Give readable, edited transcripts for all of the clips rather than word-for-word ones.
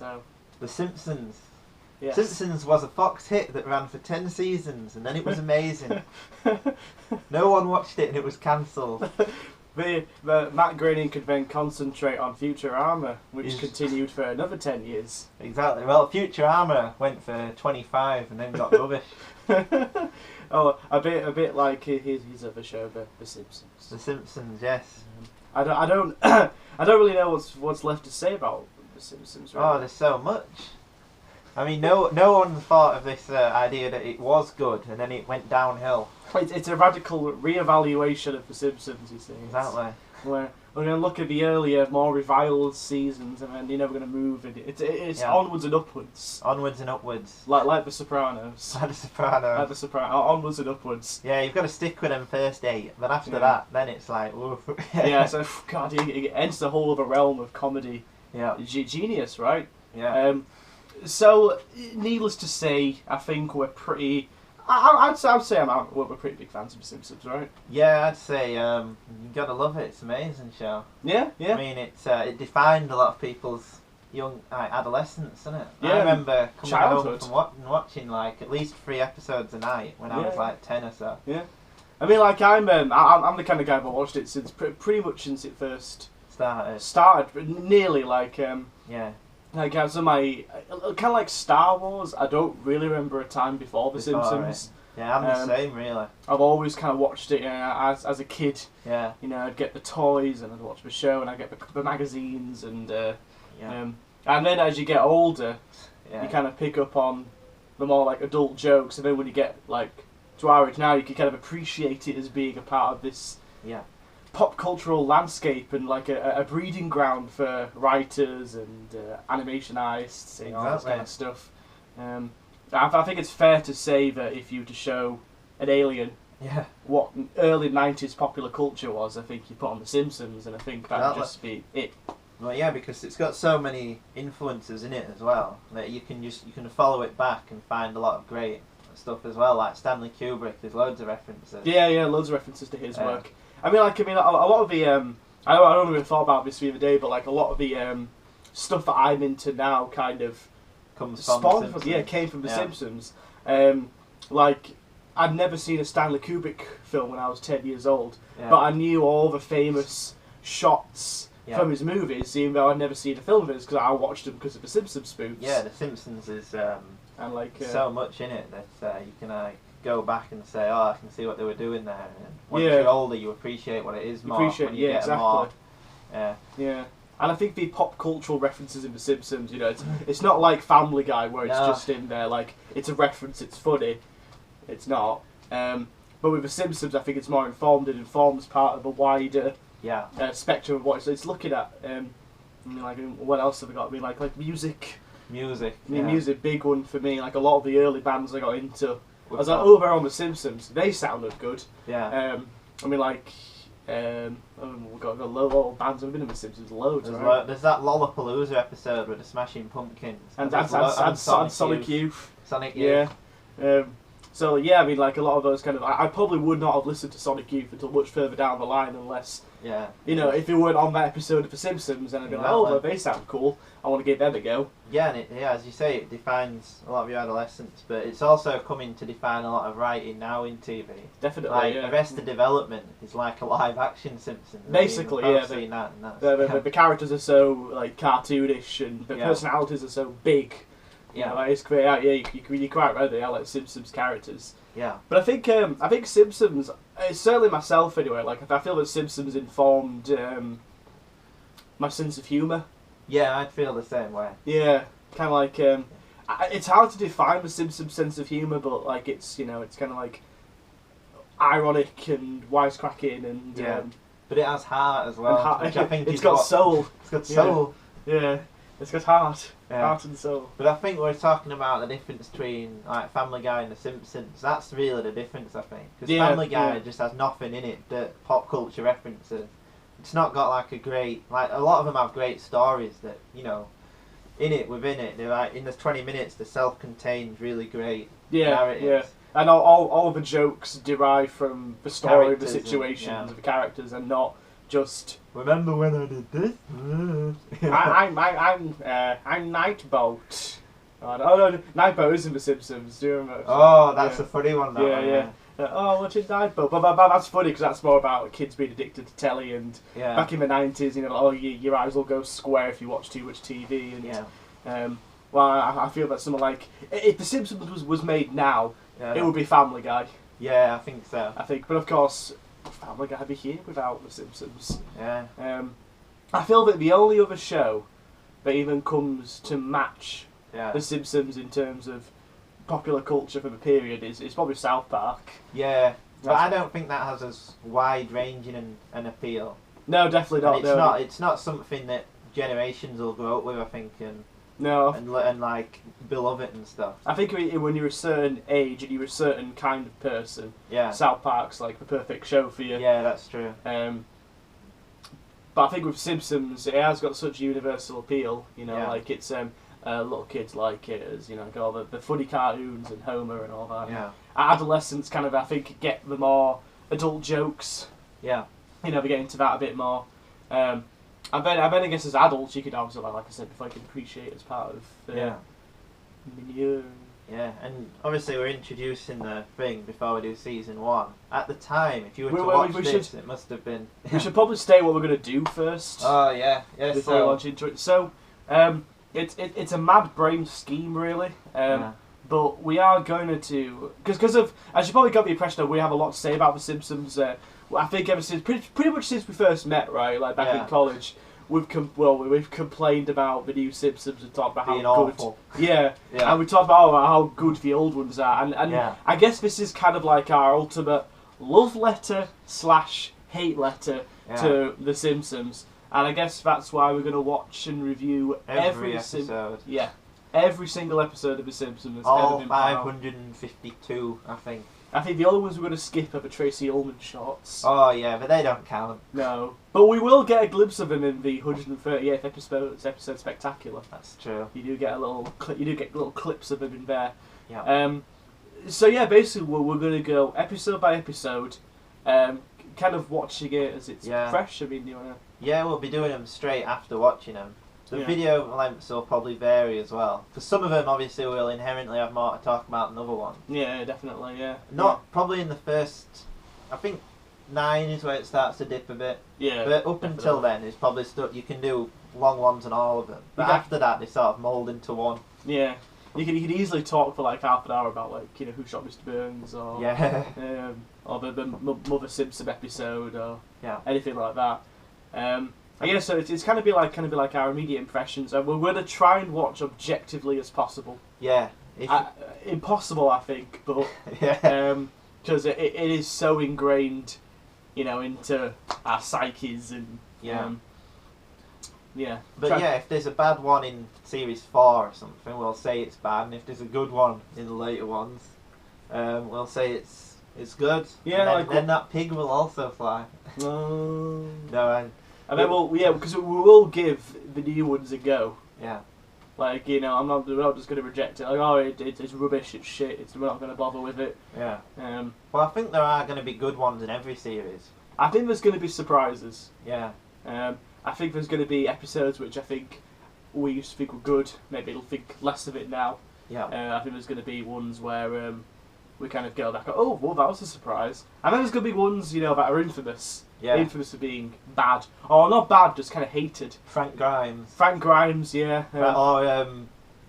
So, The Simpsons. yes. Simpsons was a Fox hit that ran for 10 seasons, and then it was amazing. No one watched it, and it was cancelled. The Matt Groening could then concentrate on Futurama, which Yes. continued for another 10 years. Exactly. Well, Futurama went for 25 and then got rubbish. Oh, a bit like his other show, The Simpsons. The Simpsons, yes. I don't I don't really know what's left to say about The Simpsons. Really. Oh, there's so much. I mean, no one thought of this idea that it was good, and then it went downhill. It's a radical re-evaluation of The Simpsons, you see. Exactly. Where we're going to look at the earlier, more reviled seasons, and then we're going to move. It's onwards and upwards. Onwards and upwards. Like The Sopranos. Like The Sopranos. Like The Sopranos. Onwards and upwards. Yeah, you've got to stick with them first 8. Then after that, then it's like, oof. Yeah, so, God, it enters the whole other realm of comedy. Yeah. Genius, right? Yeah. So, needless to say, I think we're pretty... I'd say we're pretty big fans of The Simpsons, right? Yeah, I'd say you gotta love it. It's an amazing show. Yeah. I mean, it defined a lot of people's young adolescence, isn't it? Yeah. I remember coming Childhood. home from watching like at least 3 episodes a night when I was like 10 or so. Yeah. I mean, like I'm the kind of guy that watched it since pretty much since it first started, but nearly like yeah. Like as my kind of like Star Wars, I don't really remember a time before The Simpsons. Right. Yeah, I'm the same really. I've always kind of watched it as a kid. Yeah. You know, I'd get the toys and I'd watch the show and I'd get the magazines and and then as you get older, you kind of pick up on the more like adult jokes, and then when you get like to our age now, you can kind of appreciate it as being a part of this pop cultural landscape and like a breeding ground for writers and animationists and all that kind of stuff. I think it's fair to say that if you were to show an alien what early 90s popular culture was, I think you put on The Simpsons, and I think that would just be it. Well, yeah, because it's got so many influences in it as well that you can follow it back and find a lot of great stuff as well. Like Stanley Kubrick, there's loads of references. Yeah, loads of references to his work. I mean, a lot of the I don't even thought about this the other day, but like a lot of the stuff that I'm into now kind of comes from The Simpsons. Came from The Simpsons. Like I'd never seen a Stanley Kubrick film when I was 10 years old, but I knew all the famous shots from his movies, even though I'd never seen a film of his, because I watched them because of The Simpsons spoofs. Yeah, The Simpsons is and like so much in it that you can go back and say, oh, I can see what they were doing there. And once you're older, you appreciate what it is more. Exactly. Yeah. And I think the pop cultural references in The Simpsons, you know, it's not like Family Guy where it's just in there, like, it's a reference, it's funny. It's not. But with The Simpsons, I think it's more informed. It informs part of a wider spectrum of what it's looking at. I mean, like, what else have we got? I mean, like music. Music, big one for me. Like, a lot of the early bands I got into, I was like, they're on The Simpsons. They sounded good. Yeah. I mean, like, we've got a lot of bands. We've been in The Simpsons loads. There's that Lollapalooza episode with the Smashing Pumpkins. And Sonic Youth. Sonic Youth. Yeah. So, yeah, I mean, like, a lot of those kind of... I probably would not have listened to Sonic Youth until much further down the line unless... Yeah. You know, if it weren't on that episode of The Simpsons, then I'd be like, oh, they sound cool. I want to give them a go. Yeah, and as you say, it defines a lot of your adolescence, but it's also coming to define a lot of writing now in TV. Definitely, like, Arrested Development is like a live-action Simpsons. Basically, seen that, and the characters are so, like, cartoonish, and the personalities are so big. Yeah, like, it's great. You're quite right. They are like Simpsons characters. Yeah, but I think Simpsons. It's certainly myself anyway. Like, I feel that Simpsons informed my sense of humour. Yeah, I'd feel the same way. Yeah, kind of like it's hard to define the Simpsons sense of humour, but like it's kind of like ironic and wisecracking and but it has heart as well. Which I think it's got soul. It's got soul. Yeah. It's got heart and soul. But I think we're talking about the difference between like Family Guy and The Simpsons. That's really the difference, I think. Because Family Guy just has nothing in it that pop culture references. It's not got like a great... Like, a lot of them have great stories that, you know, within it. They're like, in the 20 minutes, they're self-contained, really great narratives. Yeah. And all of the jokes derive from the story, the situations, of the characters, and not just remember when I did this? I'm Nightbolt. Oh no, Nightbolt isn't the Simpsons. Do you remember? Oh, that's a funny one. That one, yeah. Oh, watching Nightbolt. But that's funny because that's more about kids being addicted to telly and back in the 90s, you know, like, oh, your eyes will go square if you watch too much TV. And well, I feel that something like if the Simpsons was made now, it would be Family Guy. Yeah, I think so. But of course, Family Guy would be here without the Simpsons. Yeah. I feel that the only other show that even comes to match the Simpsons in terms of popular culture from the period is probably South Park. Yeah, but I don't think that has as wide ranging an appeal. No, definitely not. It's not something that generations will grow up with, I think, and like beloved it and stuff. I think when you're a certain age and you're a certain kind of person, South Park's like the perfect show for you. Yeah, that's true. But I think with Simpsons, it has got such universal appeal. You know, like it's little kids like it, as you know, like all the funny cartoons and Homer and all that. Yeah. Adolescents kind of, I think, get the more adult jokes. Yeah. You know, they get into that a bit more. I bet I guess as adults you could obviously, like I said before, you can appreciate it as part of the milieu. Yeah, and obviously we're introducing the thing before we do season 1. At the time, if you were to watch this, it must have been... We should probably state what we're going to do first. Oh, yeah. Before we launch into it. So, it's a mad brain scheme, really. But we are going to... Because of... As you probably got the impression that we have a lot to say about The Simpsons. I think ever since... Pretty much since we first met, right? Like, back in college. We've complained about the new Simpsons and talked about how being good... awful. Yeah. And we talked about how good the old ones are. And I guess this is kind of like our ultimate love letter / hate letter to The Simpsons. And I guess that's why we're going to watch and review every episode. Every single episode of The Simpsons. All 552, I think. I think the other ones we're going to skip are the Tracy Ullman shots. Oh yeah, but they don't count. No. But we will get a glimpse of them in the 138th episode Spectacular. That's true. You do get little clips of them in there. Yeah. So yeah, basically we're going to go episode by episode, kind of watching it as it's fresh. I mean, do you want to... Yeah, we'll be doing them straight after watching them. The video lengths will probably vary as well. Because some of them obviously will inherently have more to talk about than other ones. Yeah, definitely, Probably in the first... I think 9 is where it starts to dip a bit. Yeah. But up until then, it's probably stuff you can do long ones on all of them. But after that, they sort of mould into one. Yeah. You could easily talk for like half an hour about, like, you know, Who Shot Mr. Burns or or the Mother Simpson episode or anything like that. I guess so. It's kind of be like our immediate impressions, and we're going to try and watch objectively as possible. Yeah. Impossible, I think, but because it is so ingrained, you know, into our psyches and But if there's a bad one in series 4 or something, we'll say it's bad, and if there's a good one in the later ones, we'll say it's good. Yeah, and then that pig will also fly. No. And then because we will give the new ones a go. Yeah. Like, you know, we're not just going to reject it. Like, oh, it's rubbish, it's shit, we're not going to bother with it. Yeah. Well, I think there are going to be good ones in every series. I think there's going to be surprises. Yeah. I think there's going to be episodes which I think we used to think were good. Maybe it'll think less of it now. Yeah. I think there's going to be ones where we kind of go back, oh, well, that was a surprise. And then there's going to be ones, you know, that are infamous. Yeah. Infamous for being bad. Or not bad, just kind of hated. Frank Grimes, yeah. Or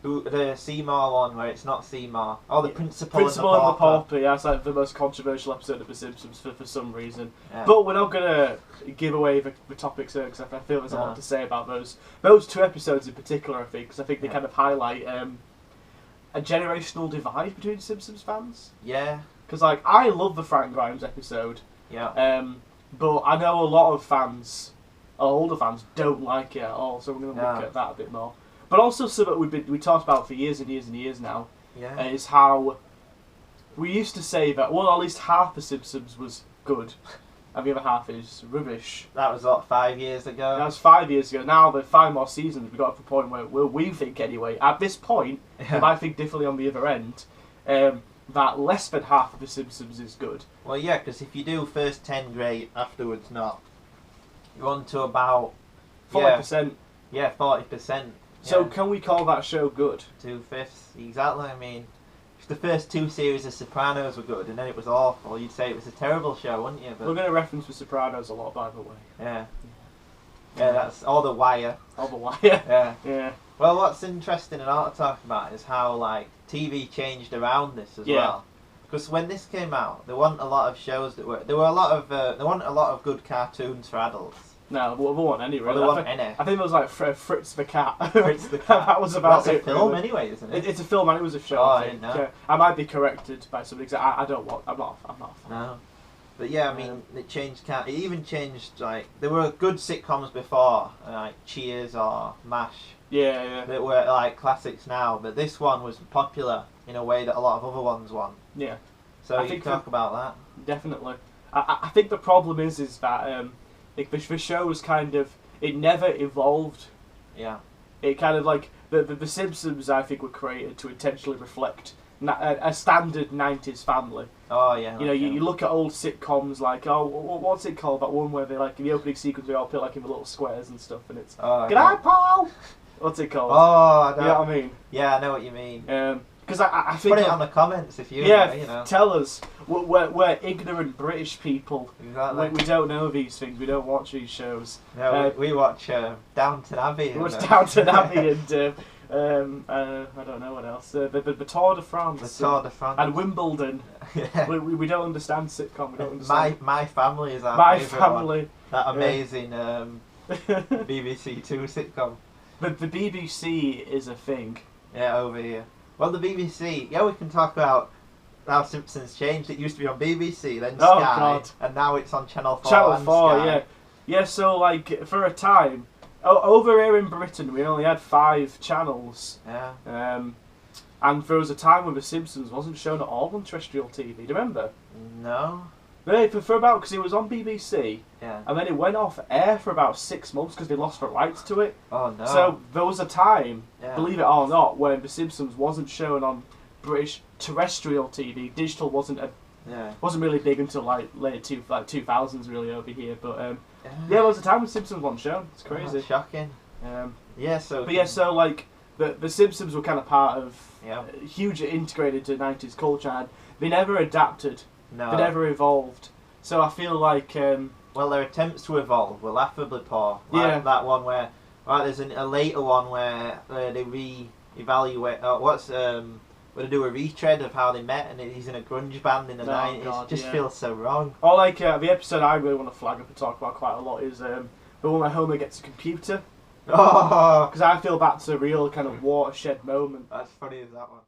the Seymour one where it's not Seymour. Oh, the Principal and the Pauper. Yeah, it's like the most controversial episode of The Simpsons for some reason. Yeah. But we're not going to give away the topics here because I feel there's a lot to say about those. Those 2 episodes in particular, I think, because I think they kind of highlight a generational divide between Simpsons fans. Yeah. Because, like, I love the Frank Grimes episode. Yeah. But I know a lot of fans, older fans, don't like it at all, so we're going to look at that a bit more. But also something we talked about for years and years and years now is how we used to say that, well, at least half The Simpsons was good, and the other half is rubbish. That was, 5 years ago? That was 5 years ago. Now, the 5 more seasons, we got to the point where we think, anyway, at this point, and I think differently on the other end, that less than half of The Simpsons is good. Well, yeah, because if you do first 10 great, afterwards not. You're on to about 40%. Yeah, 40%. So can we call that show good? 2/5, exactly. I mean, if the first 2 series of Sopranos were good and then it was awful, you'd say it was a terrible show, wouldn't you? But we're going to reference The Sopranos a lot, by the way. Yeah. Yeah, that's all The Wire. All The Wire. Yeah. Yeah. Well, what's interesting and I ought to talk about is how like TV changed around this as well. Because when this came out, there weren't a lot of shows that were. There weren't a lot of good cartoons for adults. No, there weren't any really. Well, there weren't any. I think there was like Fritz the Cat. Fritz the Cat. That was about That's it. a film really. anyway, isn't it? It's a film and it was a show. Oh, I I think. didn't know. I might be corrected by somebody because I don't want. I'm not a fan. No. But yeah, I mean, it changed. It even changed. Like there were good sitcoms before, like Cheers or MASH. Yeah. That were like classics now, but this one was popular in a way that a lot of other ones weren't. Yeah. So you talk about that. Definitely. I think the problem is that the show was kind of, it never evolved. Yeah. It kind of like the Simpsons, I think, were created to intentionally reflect a standard 90s family. Oh yeah. You know, you look at old sitcoms like, what's it called? That one where they like in the opening sequence they all put like in the little squares and stuff, and it's good night, Paul. What's it called? Oh, I know. You know what I mean? Yeah, I know what you mean. Because I think put it on the comments if you know. You know. Tell us. We're ignorant British people. Exactly. We don't know these things. We don't watch these shows. No, we watch Downton Abbey. We watch Downton Abbey and I don't know what else. The Tour de France. The Tour de France. And Wimbledon. Yeah. We don't understand sitcom. We don't understand. My Family is our favourite Family. One. That amazing BBC Two sitcom. But the BBC is a thing. Yeah, over here. Well, the BBC. Yeah, we can talk about how Simpsons changed. It used to be on BBC, then Sky, and now it's on Channel 4. Channel 4, Sky. yeah. Yeah, so like for a time, over here in Britain, we only had 5 channels. Yeah. And there was a time when The Simpsons wasn't shown at all on terrestrial TV. Do you remember? No. For about, because it was on BBC, yeah, and then it went off air for about 6 months because they lost the rights to it. Oh no! So there was a time, believe it or not, when The Simpsons wasn't shown on British terrestrial TV. Digital wasn't really big until like late 2000s really over here. But there was a time when Simpsons wasn't shown. It's crazy. Oh, shocking. So like the Simpsons were kind of part of huge integrated to 90s culture, and they never adapted. No. They never evolved. So I feel like well, their attempts to evolve were laughably poor. Like that one where there's a later one where they re-evaluate where they do a retread of how they met, and he's in a grunge band in the 90s. It just feels so wrong. Or like the episode I really want to flag up and talk about quite a lot is the one where Homer gets a computer. Oh, because I feel that's a real kind of watershed moment. That's funny as that one.